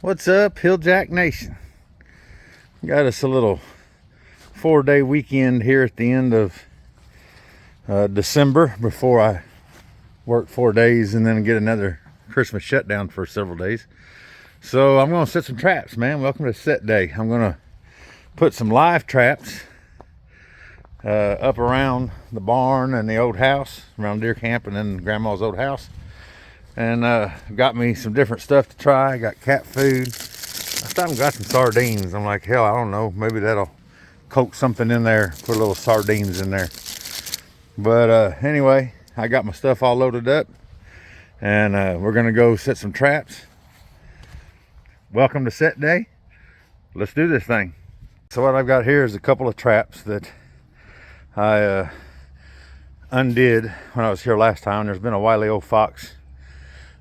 What's up, Hilljack Nation? Got us a little 4-day weekend here at the end of December before I work 4 days and then get another Christmas shutdown for several days. So I'm going to set some traps, man. Welcome to set day. I'm going to put some live traps up around the barn and the old house, around deer camp and then grandma's old house. And got me some different stuff to try. I got cat food. I thought I got some sardines. I'm like, hell, I don't know. Maybe that'll coax something in there. Put a little sardines in there. But anyway, I got my stuff all loaded up. And we're going to go set some traps. Welcome to set day. Let's do this thing. So what I've got here is a couple of traps that I undid when I was here last time. There's been a wily old fox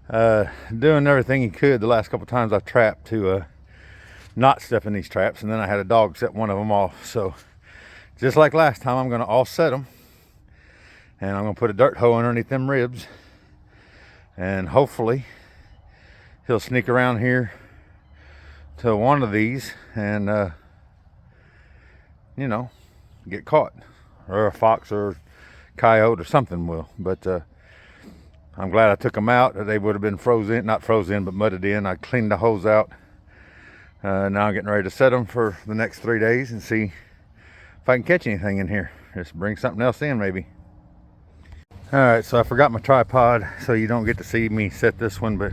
doing everything he could the last couple times I've trapped to not step in these traps, and then I had a dog set one of them off. So just like last time, I'm going to offset them, and I'm going to put a dirt hole underneath them ribs, and hopefully he'll sneak around here to one of these and you know, get caught, or a fox or coyote or something will. But I'm glad I took them out. They would have been frozen, not frozen, but mudded in. I cleaned the hose out. Now I'm getting ready to set them for the next 3 days and see if I can catch anything in here. Just bring something else in, maybe. All right, so I forgot my tripod, so you don't get to see me set this one, but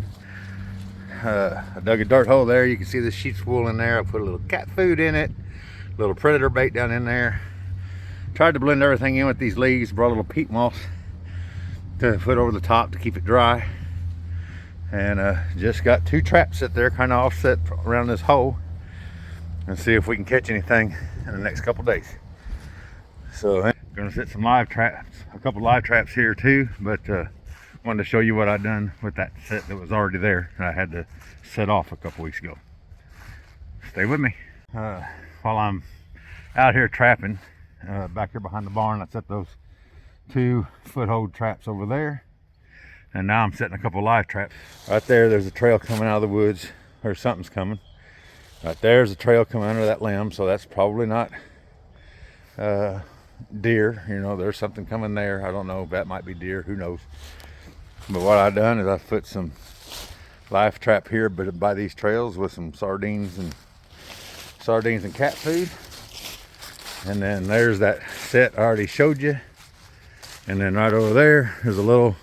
I dug a dirt hole there. You can see the sheep's wool in there. I put a little cat food in it, a little predator bait down in there. Tried to blend everything in with these leaves. Brought a little peat moss to put over the top to keep it dry, and just got 2 traps set there, kind of offset around this hole, and see if we can catch anything in the next couple days. So I'm gonna set some live traps, a couple live traps here too, but wanted to show you what I've done with that set that was already there and I had to set off a couple weeks ago. Stay with me. While I'm out here trapping, back here behind the barn, I set those 2 foothold traps over there, and now I'm setting a couple live traps. Right there's a trail coming out of the woods, or something's coming. Right there's a trail coming under that limb, so that's probably not deer. You know, there's something coming there. I don't know, that might be deer, who knows. But what I've done is I've put some live trap here, but by these trails with some sardines and cat food. And then there's that set I already showed you. And then right over there is a little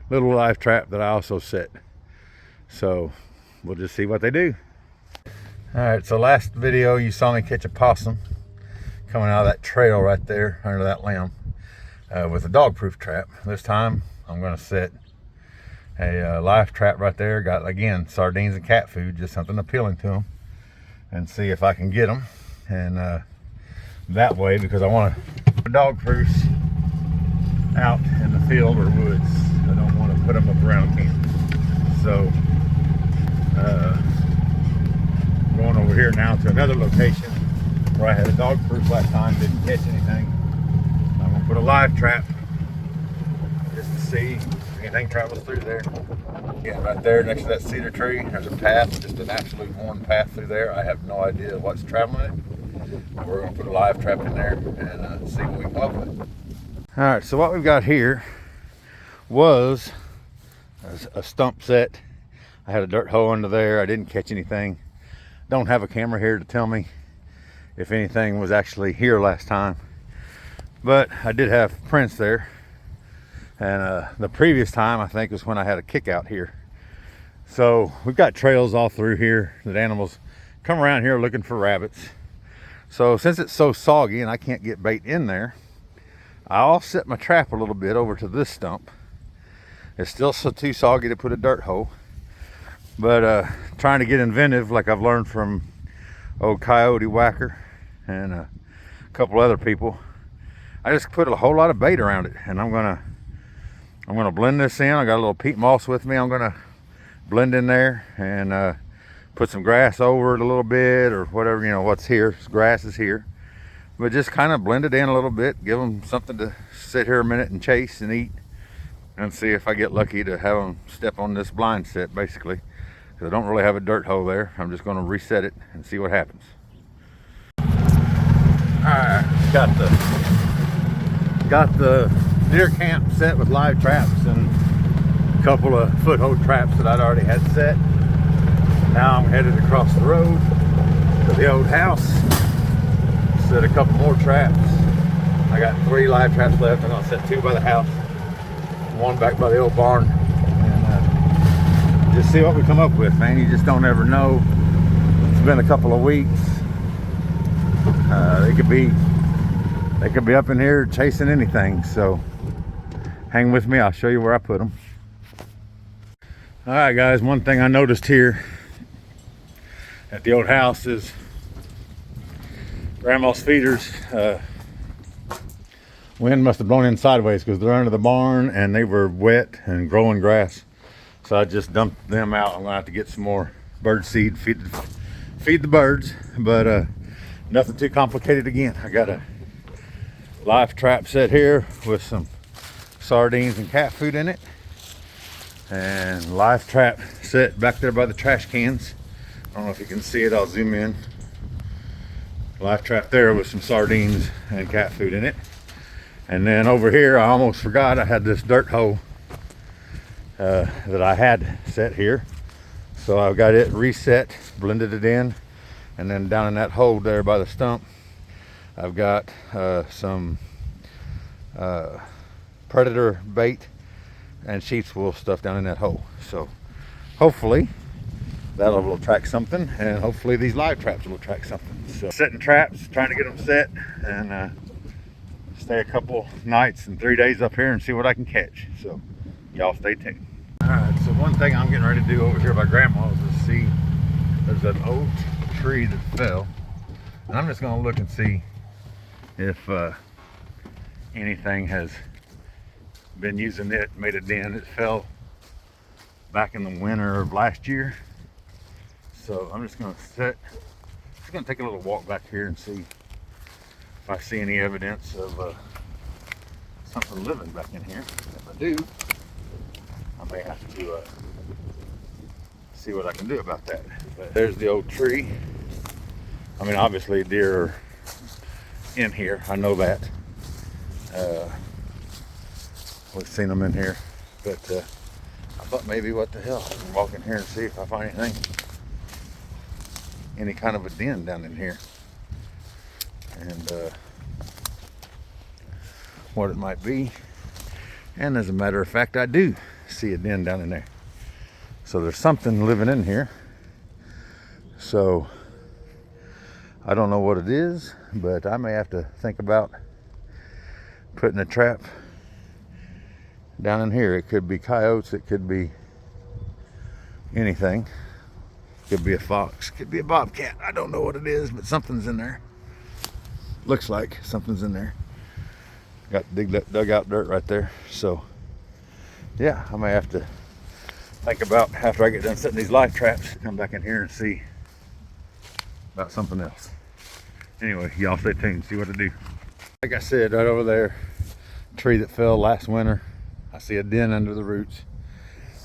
live trap that I also set. So we'll just see what they do. All right, so last video you saw me catch a possum coming out of that trail right there under that limb with a dog-proof trap. This time I'm gonna set a live trap right there. Got, again, sardines and cat food, just something appealing to them, and see if I can get them. And that way, because I want to dog proofs out in the field or woods. I don't want to put them up around camp. So going over here now to another location where I had a dog proof last time, didn't catch anything. I'm going to put a live trap just to see if anything travels through there. Yeah, right there next to that cedar tree, there's a path, just an absolute worn path through there. I have no idea what's traveling it. We're going to put a live trap in there and see what we come up with. All right, so what we've got here was a stump set. I had a dirt hole under there. I didn't catch anything. Don't have a camera here to tell me if anything was actually here last time, but I did have prints there. And the previous time, I think, was when I had a kick out here. So we've got trails all through here that animals come around here looking for rabbits. So since it's so soggy and I can't get bait in there, I'll set my trap a little bit over to this stump. It's still too soggy to put a dirt hole, but trying to get inventive, like I've learned from old Coyote Whacker and a couple other people. I just put a whole lot of bait around it, and I'm gonna blend this in. I got a little peat moss with me. I'm gonna blend in there and put some grass over it a little bit, or whatever, you know, what's here. Grass is here, but just kind of blend it in a little bit, give them something to sit here a minute and chase and eat, and see if I get lucky to have them step on this blind set, basically. because I don't really have a dirt hole there. I'm just going to reset it and see what happens. Alright, got the deer camp set with live traps and a couple of foothold traps that I'd already had set. Now I'm headed across the road to the old house, set a couple more traps. I got 3 live traps left. I'm gonna set 2 by the house, 1 back by the old barn, and just see what we come up with, man. You just don't ever know. It's been a couple of weeks. They could be up in here chasing anything, so hang with me. I'll show you where I put them. All right, guys, one thing I noticed here at the old house is Grandma's feeders, wind must have blown in sideways because they're under the barn and they were wet and growing grass. So I just dumped them out. I'm gonna have to get some more bird seed, feed the birds, but nothing too complicated again. I got a live trap set here with some sardines and cat food in it, and live trap set back there by the trash cans. I don't know if you can see it, I'll zoom in. Live trap there with some sardines and cat food in it. And then over here, I almost forgot, I had this dirt hole that I had set here. So I've got it reset, blended it in, and then down in that hole there by the stump, I've got some predator bait and sheep's wool stuff down in that hole. So hopefully that'll attract something, and hopefully these live traps will attract something. So setting traps, trying to get them set, and stay a couple nights and 3 days up here and see what I can catch. So y'all stay tuned. All right, so one thing I'm getting ready to do over here by Grandma's is see, there's an old tree that fell, and I'm just gonna look and see if anything has been using it, made a dent. It fell back in the winter of last year. So I'm just gonna take a little walk back here and see if I see any evidence of something living back in here. If I do, I may have to see what I can do about that. But there's the old tree. I mean, obviously deer are in here, I know that. We've seen them in here, but I thought maybe, what the hell, I can walk in here and see if I find anything, any kind of a den down in here, and what it might be. And as a matter of fact, I do see a den down in there. So there's something living in here. So I don't know what it is, but I may have to think about putting a trap down in here. It could be coyotes, it could be anything. Could be a fox, could be a bobcat. I don't know what it is, but something's in there. Looks like something's in there. Got dug out dirt right there. So yeah, I may have to think about, after I get done setting these live traps, come back in here and see about something else. Anyway, y'all stay tuned, see what to do. Like I said, right over there, tree that fell last winter, I see a den under the roots.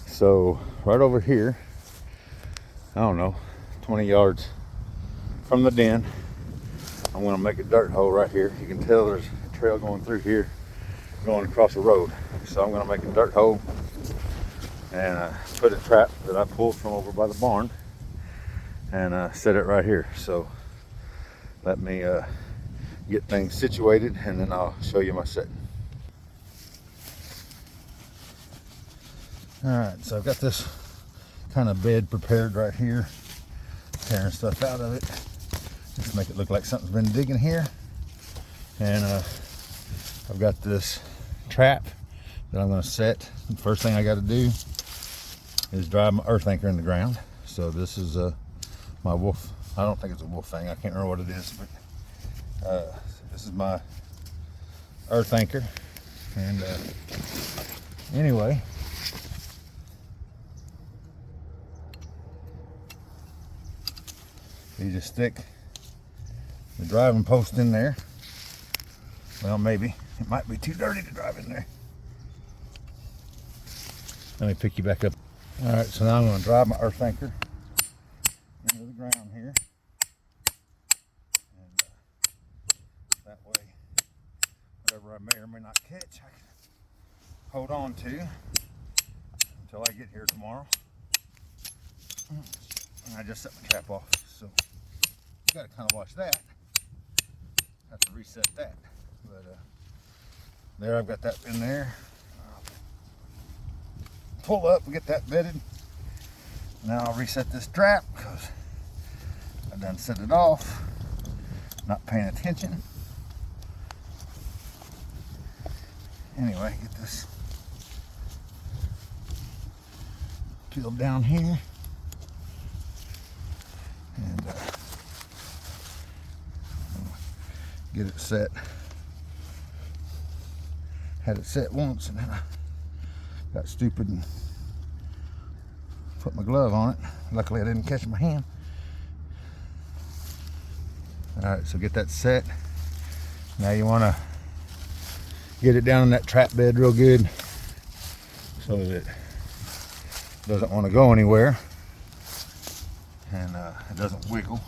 So right over here, I don't know, 20 yards from the den, I'm gonna make a dirt hole right here. You can tell there's a trail going through here, going across the road. So I'm gonna make a dirt hole and put a trap that I pulled from over by the barn and set it right here. So let me get things situated, and then I'll show you my setting. All right, so I've got this kind of bed prepared right here, tearing stuff out of it just to make it look like something's been digging here. And I've got this trap that I'm going to set. The first thing I got to do is drive my earth anchor in the ground. So this is my wolf, I don't think it's a wolf fang, I can't remember what it is, but this is my earth anchor. And anyway, you just stick the driving post in there. Well, maybe it might be too dirty to drive in there. Let me pick you back up. All right, so now I'm going to drive my earth anchor to until I get here tomorrow. And I just set my trap off, so you gotta kind of watch that. Have to reset that. But there, I've got that in there. Pull up and get that bedded. Now I'll reset this trap because I done set it off, not paying attention. Anyway, get this peeled down here, and get it set. Had it set once, and then I got stupid and put my glove on it. Luckily I didn't catch my hand. Alright, so get that set. Now you want to get it down in that trap bed real good so that it doesn't want to go anywhere, and it doesn't wiggle.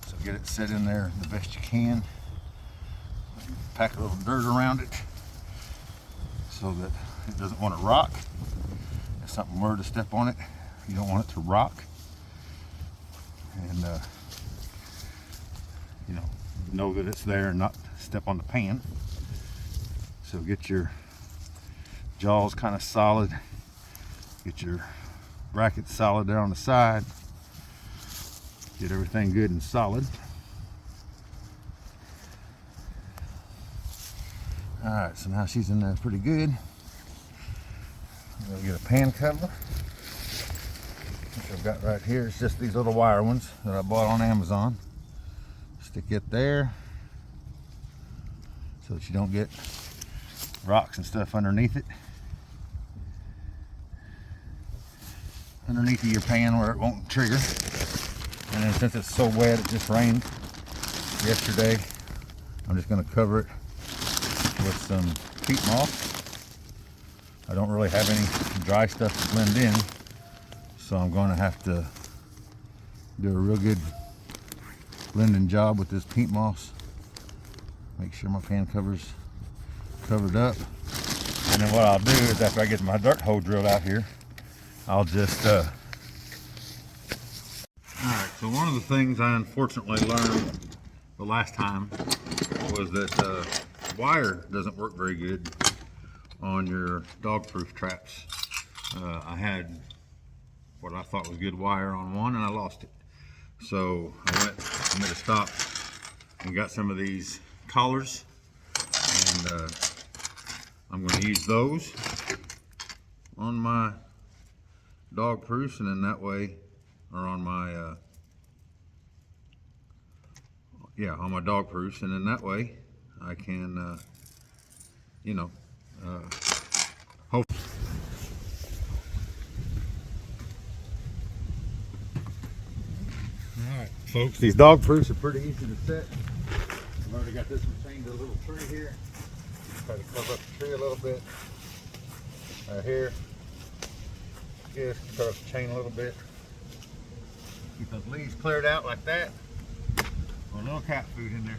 So get it set in there the best you can. Pack a little dirt around it so that it doesn't want to rock. If something were to step on it, you don't want it to rock. And know that it's there and not step on the pan. So get your jaws kind of solid, get your brackets solid there on the side, get everything good and solid. Alright, so now she's in there pretty good. We'll get a pan cover, which I've got right here. It's just these little wire ones that I bought on Amazon. Stick it there so that you don't get rocks and stuff underneath it. Underneath of your pan where it won't trigger. And then since it's so wet, it just rained yesterday, I'm just going to cover it with some peat moss. I don't really have any dry stuff to blend in, so I'm going to have to do a real good blending job with this peat moss. Make sure my pan cover's covered up. And then what I'll do is after I get my dirt hole drilled out here, I'll just Alright, so one of the things I unfortunately learned the last time was that wire doesn't work very good on your dog-proof traps. I had what I thought was good wire on one and I lost it. So I made a stop and got some of these collars, and I'm going to use those on my dog proofs, and then that way, or on my on my dog proofs, and then that way I can hope. Alright folks, these dog proofs are pretty easy to set. I've already got this one chained to a little tree here. Try to cover up the tree a little bit. Right here. Just cover up the chain a little bit. Keep those leaves cleared out like that. Put a little cat food in there.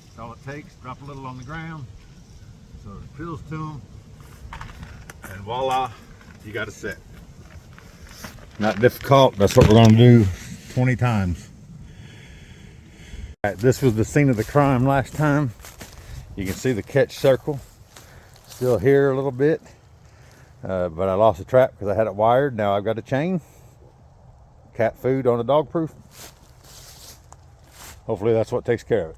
That's all it takes. Drop a little on the ground so it appeals to them. And voila, you got a set. Not difficult. That's what we're going to do 20 times. All right, this was the scene of the crime last time. You can see the catch circle still here a little bit, but I lost the trap because I had it wired. Now I've got a chain, cat food on a dog proof. Hopefully that's what takes care of it.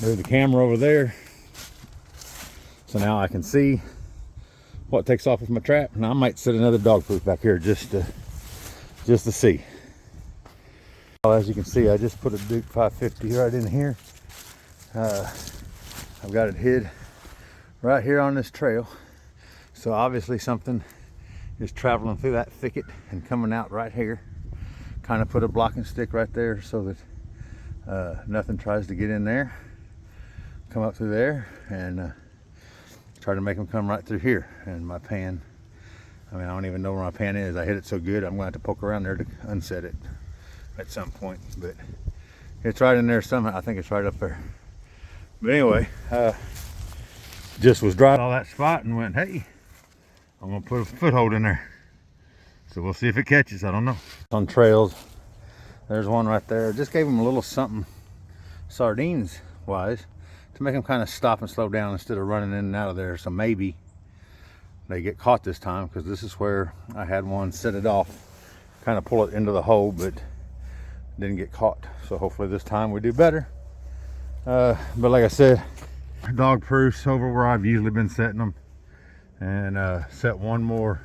Move the camera over there so now I can see what takes off with my trap. And I might set another dog proof back here just to see. As you can see, I just put a Duke 550 right in here. I've got it hid right here on this trail. So obviously something is traveling through that thicket and coming out right here. Kind of put a blocking stick right there so that nothing tries to get in there. Come up through there and try to make them come right through here. And my pan, I don't even know where my pan is. I hit it so good, I'm going to have to poke around there to unset it at some point, but it's right in there somehow. I think it's right up there. But anyway, just was driving all that spot and went, hey, I'm gonna put a foothold in there. So we'll see if it catches. I don't know. On trails, there's one right there. Just gave them a little something sardines wise to make them kind of stop and slow down instead of running in and out of there. So maybe they get caught this time, because this is where I had one set it off, kind of pull it into the hole, but didn't get caught. So hopefully this time we do better. But like I said, dog proofs over where I've usually been setting them, and set one more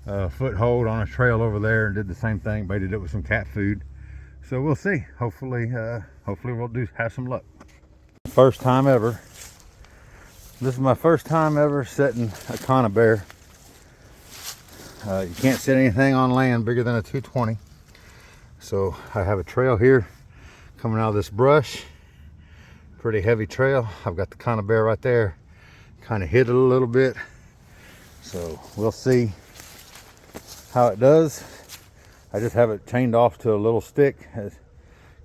foothold on a trail over there and did the same thing, baited it with some cat food. So we'll see. Hopefully we'll have some luck. First time ever. This is my first time ever setting a conibear. You can't set anything on land bigger than a 220. So I have a trail here coming out of this brush. Pretty heavy trail. I've got the conibear right there. Kind of hit it a little bit. So we'll see how it does. I just have it chained off to a little stick.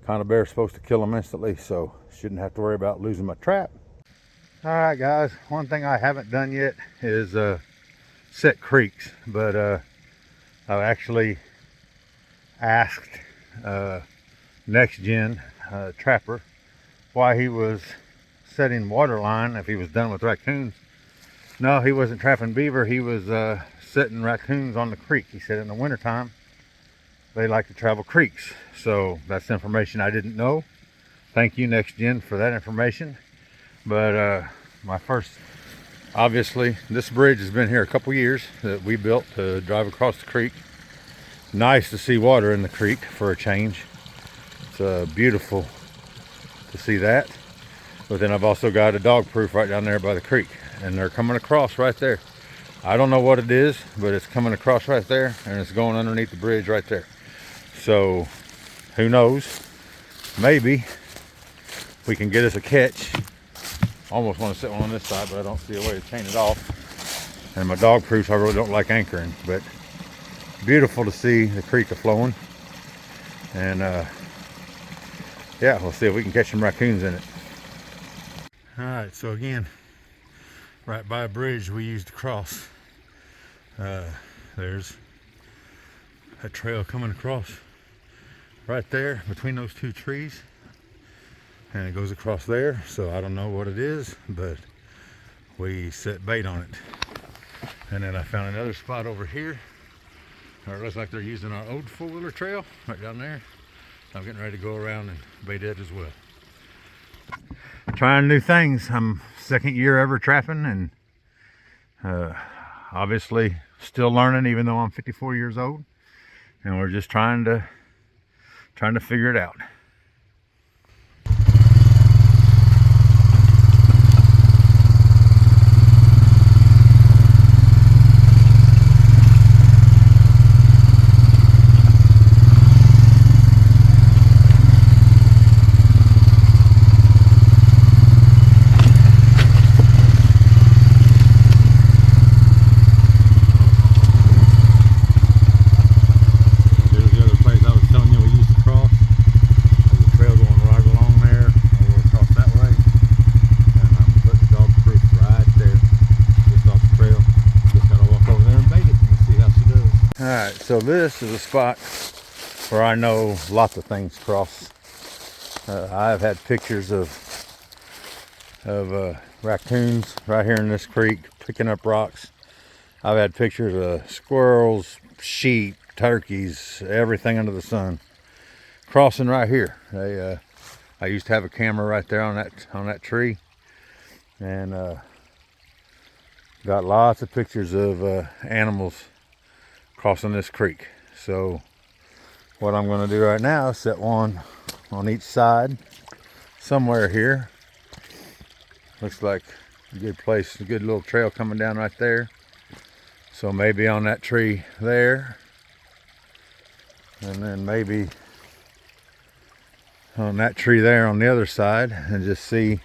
Conibear is supposed to kill them instantly, so shouldn't have to worry about losing my trap. All right, guys. One thing I haven't done yet is set creeks, but I actually asked Next Gen Trapper why he was setting water line if he was done with raccoons. No, he wasn't trapping beaver. He was setting raccoons on the creek. He said in the wintertime they like to travel creeks. So that's information I didn't know. Thank you, Next Gen, for that information. But obviously this bridge has been here a couple years that we built to drive across the creek. Nice to see water in the creek for a change. It's beautiful to see that. But then I've also got a dog proof right down there by the creek, and they're coming across right there. I don't know what it is, but it's coming across right there, and it's going underneath the bridge right there. So who knows, maybe we can get us a catch. Almost want to set one on this side, but I don't see a way to chain it off. And my dog proofs, I really don't like anchoring, but beautiful to see the creek a-flowing. And yeah, we'll see if we can catch some raccoons in it. All right, so again, right by a bridge we used to cross. There's a trail coming across right there between those two trees, and it goes across there. So I don't know what it is, but we set bait on it. And then I found another spot over here, or it looks like they're using our old four-wheeler trail right down there. I'm getting ready to go around and bait it as well. Trying new things. I'm second year ever trapping, and obviously still learning, even though I'm 54 years old. And we're just trying to figure it out. So this is a spot where I know lots of things cross. I've had pictures of raccoons right here in this creek picking up rocks. I've had pictures of squirrels, sheep, turkeys, everything under the sun crossing right here. I used to have a camera right there on that tree, and got lots of pictures of animals crossing this creek. So what I'm going to do right now is set one on each side somewhere here. Looks like a good place, a good little trail coming down right there. So maybe on that tree there, and then maybe on that tree there on the other side, and just see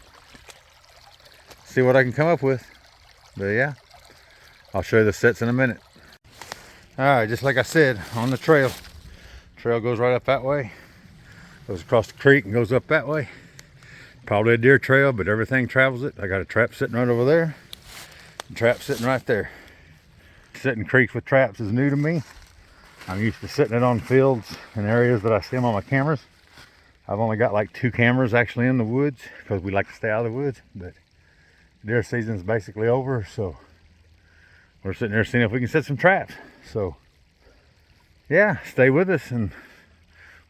what I can come up with. But yeah, I'll show you the sets in a minute. All right, just like I said, on the trail goes right up that way, goes across the creek and goes up that way. Probably a deer trail, but everything travels it. I got a trap sitting right over there. A trap sitting right there. Sitting creeks with traps is new to me. I'm used to sitting it on fields and areas that I see them on my cameras. I've only got like 2 cameras actually in the woods because we like to stay out of the woods, but deer season's basically over, so we're sitting there seeing if we can set some traps. So yeah, stay with us and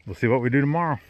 we'll see what we do tomorrow.